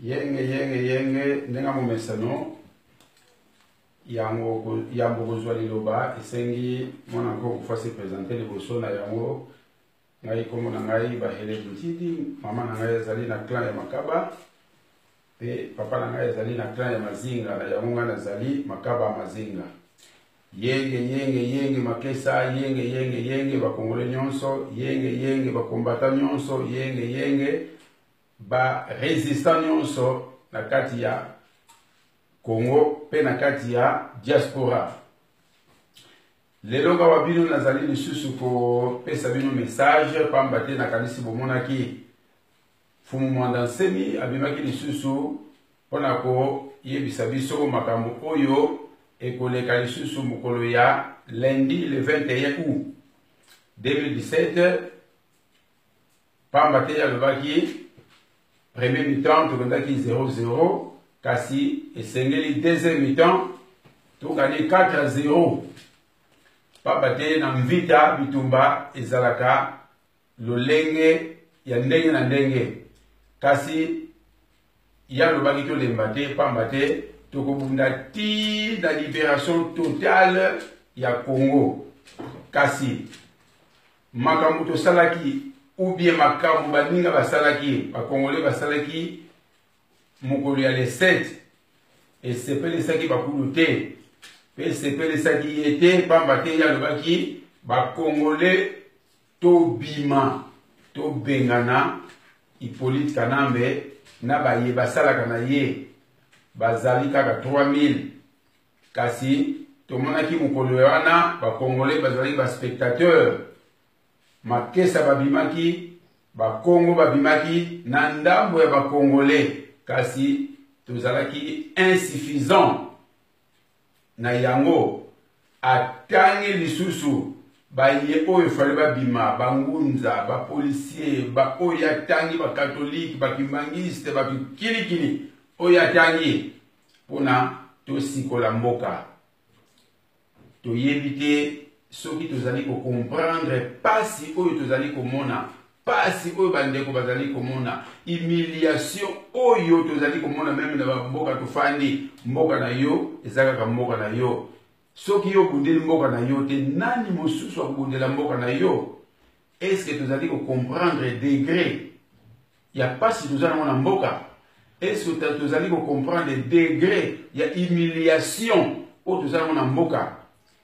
yenge ndenga momesano yango kozwa liloba esengi mwana ngo kufasi présenter liboso na yango ngai komo na ngai bahele butidi mama na ngai ezali na clan ya Makaba pe papa na ngai ezali na clan ya Mazinga na yango nga nazali Makaba Mazinga yenge makesa yenge bakongole nyonso yenge bakombata nyonso yenge ba resistant nyonso na kati ya Congo pe na kati ya diaspora. Lelo gawa bino nazali lisusu ko pesa bino message pambate na kanisi bomonaki fumu mwandansemi abimaki lisusu pona ko yebisa biso makambo oyo ekoleka lisusu mukolo ya lundi le 21 août 2017 pambate ya lobaki premier mi-temps tokendaki 0-0 kasi esengeli deuxième mi-temps tokani 4-0 pambate na mvita bitumba ezalaka lolenge ya ndenge na ndenge kasi ya lobaki tolemba te pambate tokobunda ti na libération totale ya Congo kasi makambo tosalaki ou bien makambo baninga basalaki bakongole basalaki mokolo ya le 7 esepelisaki bakulu te pe esepelisaki ye te pamba te ya lobaki bakongole tobima tobengana Hippolyte Kanambe na baye basalaka na ye bazali kaka 3000 kasi tomonaki mokolo wana bakongole bazali baspectateur makesa babimaki bakongo babimaki na ndambo ya bakongole kasi tozalaki insuffisant na yango atangi lisusu baye oyo fale babima bangunza bapolisier baoyo atangi bakatolike bakimangiste bakilikili oyo atangi mpona tosikola mboka toyebi te soki tozali comprendre pasi oyo tozali komona pasi oyo bandeko bazali komona humiliation oyo tozali komona meme na mboka tofandi mboka na yo ezakaka mboka na yo soki yo bundeli mboka na yo te nani mosusu akobundela mboka na yo est-ce que tozali comprendre degré ya pasi tozali na mboka est-ce que tozali comprendre degré ya humiliation oyo tozali na mboka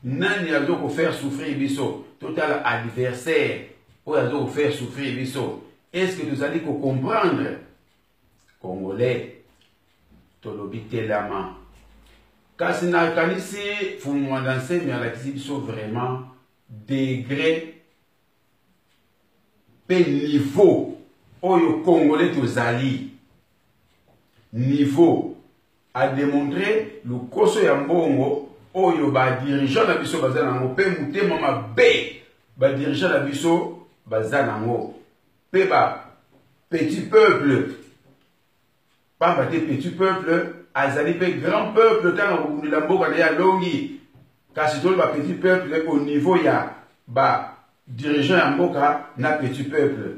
nani azo ko faire souffrir biso total adversaire ou azo ko faire souffrir biso est-ce que nous allons comprendre congolais tolobi telama kasi na kanisi fumwandanse mais ala biso vraiment degré pe niveau oyo congolais tozali niveau a démontrer le koso ya mbongo oyo ba dirigeant na biso bazana ngo pe mutema mabe ba dirigeant na biso bazana ngo pe ba petit peuple pas ba petit peuple azali pe grand peuple tana ngundila mboka na ya longi kasi tolo ba petit peuple au niveau ya ba dirigeant ya mboka na petit peuple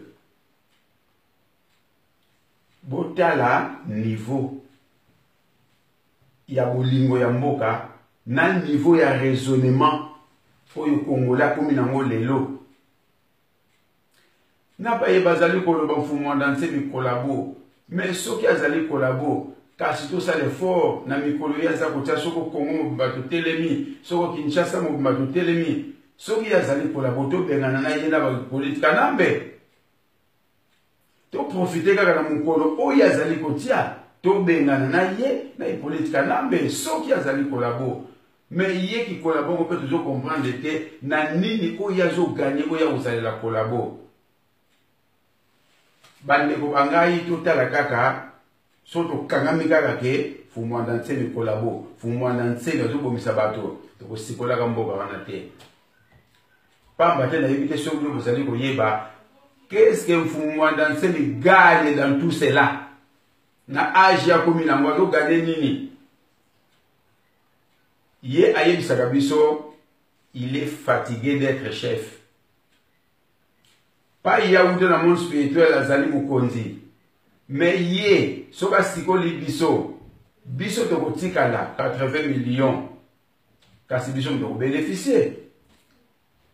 botala niveau ya bolingo ya mboka na niveau ya raisonnement oyo Congolais komi nango lelo na ba bazali koloba mfumo ndanse mikolabo mais soki azali kolabo kasi to ça l'effort na mikolo ya za kotia soko Congo bato telemi soko Kinshasa mo bato telemi soki azali kolabo to bengana na yena ba politique Kanambe to profiter kaka na mukolo oyo azali kotia to bengana na ye na politique Kanambe soki azali kolabo mais yé qui collabore, on peut toujours comprendre que na nini oya zo gagner oya ozalela collabo. Bande ko bangai totala kaka soto kangami kaka ke fumwandanse ni collabo. Fumwandanse na zo bomisa bato to ko sikola ka mboka wana te. Pamba te na yebite sokyo bozali ko yeba qu'est-ce que fumwandanse ni gagne dans tout cela. Na âge ya komi na ngwa zo gagner nini? Ye Ayeb Sakabiso, il est fatigué d'être chef. Pas Yaoudé dans le monde spirituel, Azali Mukonzi. mais ye soka sikoli biso biso tokotikala 80 millions kasi biso toko bénéficier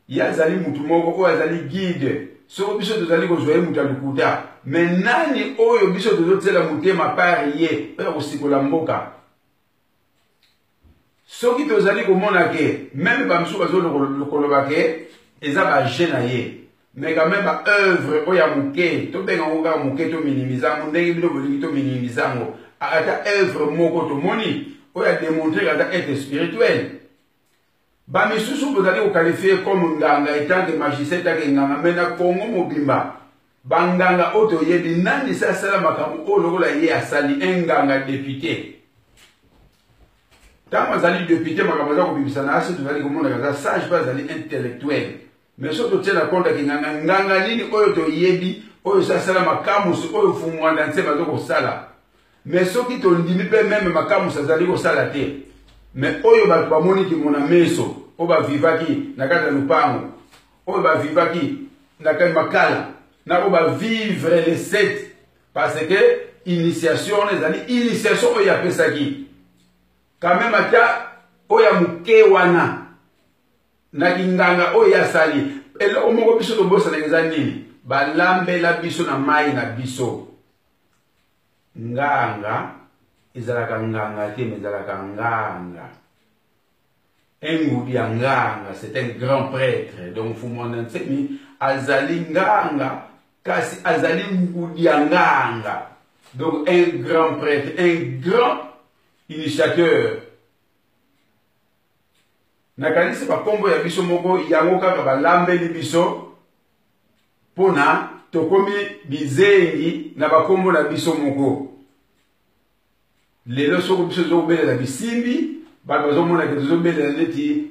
ya zali mutu moko oyo azali guide soko biso tozali kozwa ye mutu alukuta mais nani oyo biso tozotela motema pari ye oyo kosikola mboka soki tozali komona ke même bamisu bazolokoloba ke eza baje na ye mais quand même baœuvre oyo ya moke tobenga ngo kaka moke tominimizango ndenge bino bolingi tominimizango ata œuvre moko tomoni oyo ademontre kata être spirituel bamisusu bozali kokalifie comme nganga etanke magicien etanke nganga me na kongo mobimba banganga oyo toyebi nani se asala makambo oyo lokola ye asali enganga député ntango azali député makambo aza kobimisa na asi tozali komona kaza sage mpe azali intellectuel mais so totie na compte ke nganga nini oyo toyebi oyo se asala makamusu oyo fumwanda nse baza kosala mais soki tondimi mpe meme makamusu azali kosala te mais oyo bato bamoniki mona meso oyo bavivaki na kati ya lupango oyo bavivaki na kati makala na oyo bavivre les 7 parce que initiation ezali initiation oyo apesaki quand même ata oyo ya moke wana na kinganga oyo asali eloko moko biso tobosanaka eza nini balambela biso na mai na biso nganga ezalaka nganga te mais ezalaka nganga engudi ya nganga c'est un grand prêtre donc Fumwanda Ntsemi azali nganga kasi azali ngudi ya nganga donc un grand prêtre un grand initiateur nakanisi bakombo ya biso moko yango kaka balambeli biso pona tokomi bizengi na bakombo na biso moko lelo soko biso tozobelela bisimbi bato bazomona ke tozobelela neti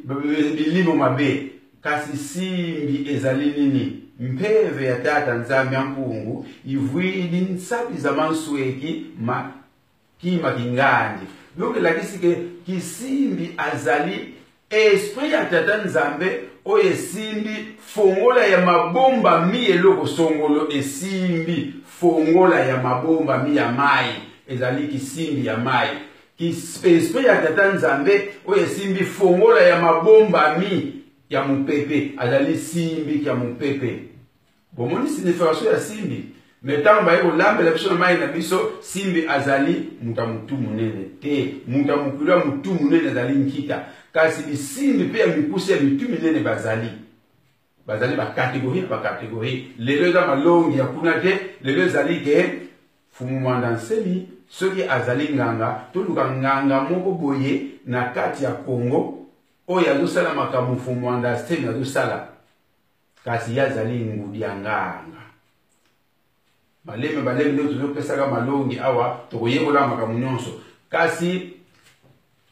bilimo mabe kasi simbi ezali nini mpeve ya tata nzambe ya mpungu ivwidi nsapi za mansweki kima kingandi donc elakisi ke kisimbi azali esprit ya tata nzambe oyo esimbi fongola ya mabomba mi eloko songolo esimbi fongola ya mabomba mi ya mai ezali kisimbi ya mai esprit ya tata nzambe oyo esimbi fongola ya mabomba mi ya mopepe azali simbi ya mopepe bomoni signification ya simbi mais ntango baye kolambela biso na mai na biso simbi azali mutu ya mutu munene te mutu ya mokilo ya mutu munene azali nkita kasi bisimbi mpe ya mikusi ya mitu minene bazali bakategori na bakategori lelo eza malongi ya kuna te lelo ezali ke Fumwanda Ntsemi soki azali nganga toluka nganga moko boye na kati ya Congo oyo azosala makambo Fumwanda Ntsemi azosala kasi ye azali ngudi ya nganga baleme nde tozopesaka malongi awa tokoyekola makambo nyonso kasi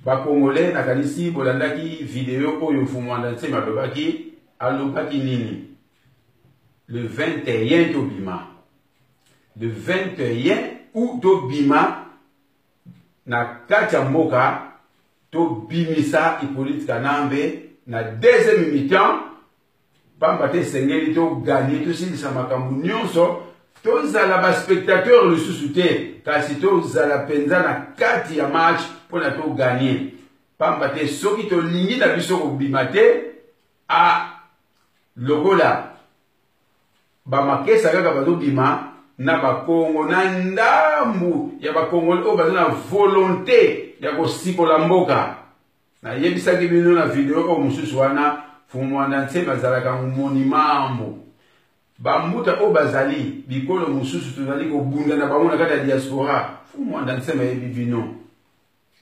bakongole nakanisi bolandaki video oyo Fumwanda Ntsemi alobaki nini le 21 tobima le 21 août tobima na kati ya mboka tobimisa Hippolyte Kanambe na deuxième mi-temps pamba te esengeli toganye tosilisa makambo nyonso tozala baspectateur lisusu te kasi tozala mpenza na kati ya match mpona toganye pamba te soki tolingi na biso kobima te lokola bamakesa kaka bazobima na bakongo na ndambu ya bakongoli oyo baza na volonté ya kosikola mboka nayebisaki bino na video oyo mosusu wana Fumwanda Ntsemi azalaka monimambo bambuta oyo bazali bikolo mosusu tozali kobunda na bango na kati ya diaspora Fumwanda Ntsemi ayebi bino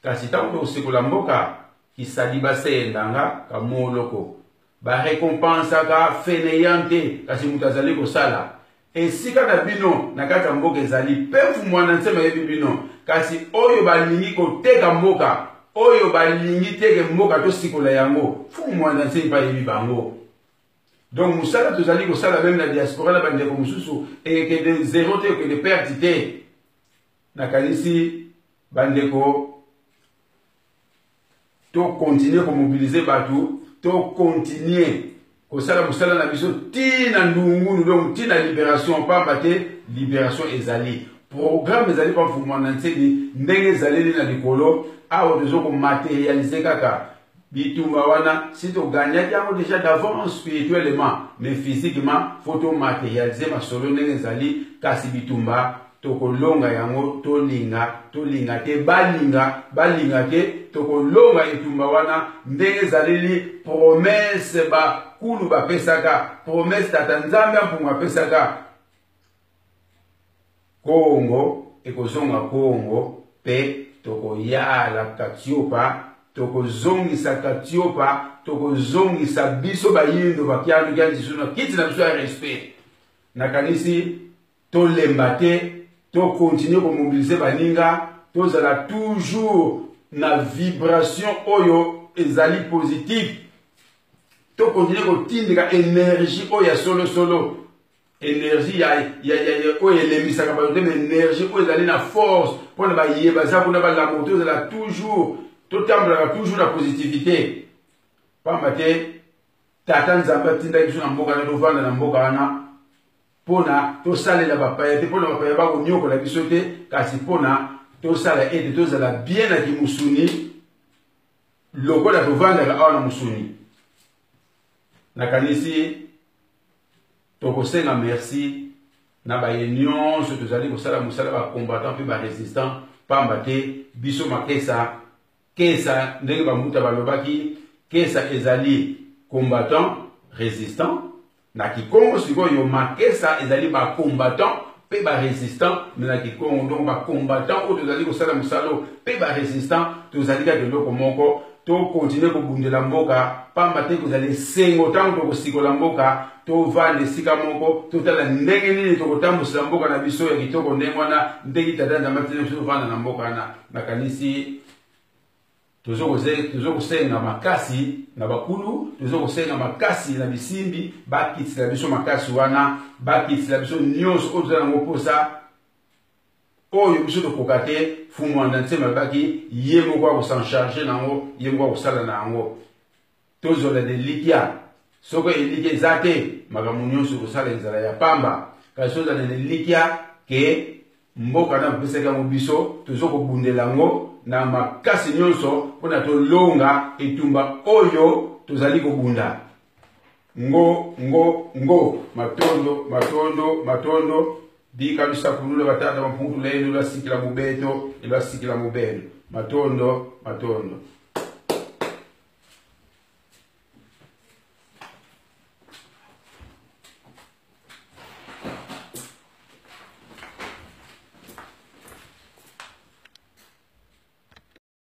kasi ntango tokosikola mboka kisali baseyendanga kamoloko barekompansaka feneyante kasi moto azali kosala esika na bino na kati ya mboka ezali mpe Fumwanda Ntsemi ayebi bino kasi oyo balingi koteka mboka oyo balingi teke mboka tosikola yango Fumwanda Ntsemi mpe ayebi bango donc mosala tozali kosala meme na diaspora na bandeko mosusu ekende zero te ekende perte te nakanisi bandeko tokontinue komobilize bato tokontinue kosala mosala na biso tina ndungunu donc tina libération pamba te libération ezali programme ezali pa mfumwana nseni ndenge ezaleli na likolo awa tozoko matérialiser kaka bitumba wana si toganyaki yango déjà d'avance spirituellement mais physiquement faut to matérialiser masolo ndenge ezali kasi bitumba tokolonga yango tolinga te balinga te tokolonga etumba wana ndenge ezaleli promesse bakulu bapesaka promesse tata nzambe ampungu apesaka Kongo ekozonga Kongo pe tokoyala katiopa tokozongisa katiopa tokozongisa biso bayindo bakiandu kiandi suna kiti na biso ya respect nakanisi tolemba te to continuer ko mobiliser baninga tozala toujours na vibration oyo ezali positive to continuer ko tindika énergie oyo solo énergie oyo elemisaka bato te mais énergie oyo ezali na force mpona bayeba kuna balamoto tozala toujours totambolaka toujours na positivité pamba te tata nzambe atindaki biso na mboka na tovanda na mboka wana mpona tosalela bapaya te mpona bapaya bakonyokola biso te kasi mpona tosala ete tozala bien na kimusuni lokola tovandaka awa na musuni nakanisi tokosenga merci na baye nyonso tozali kosala mosala bacombattant mpe barésistant pamba te biso makesa kesa ndenge bamuta balobaki kesa ezali combattant résistant na kikongo sikoyo makesa ezali bacombattant mpe barésistant me na kikongo donc bacombattant oyo tozali kosala mosalo mpe barésistant tozali kaka eloko moko tokontinue kobundela mboka pamba te kozala esengo ntango tokosikola mboka tovanda esika moko totala ndenge nini tokotambusela mboka na biso ya kitoko ndenge wana ndenge tata nzambe atindi biso tovanda na mboka wana nakanisi tozokosenga makasi na bakulu tozokosenga makasi na bisimbi bakitisa biso makasi wana bakitisa biso nyonso oyo tozala yango mposa oyo biso tokoka te fumwanda nsema baki ye moko akosancharge nango ye moko akosala na yango tozola de likia soko elikia eza te makambo nyonso kosala ezala ya pamba kasi tozala de likia ke mboka na bapesaki yango biso tozokobundela yango na makasi nyonso mpona tolonga etumba oyo tozali kobunda ngo matondo bika bisakulula batata bampungu lelo lwasikila mubeto elwasikila mubelo matondo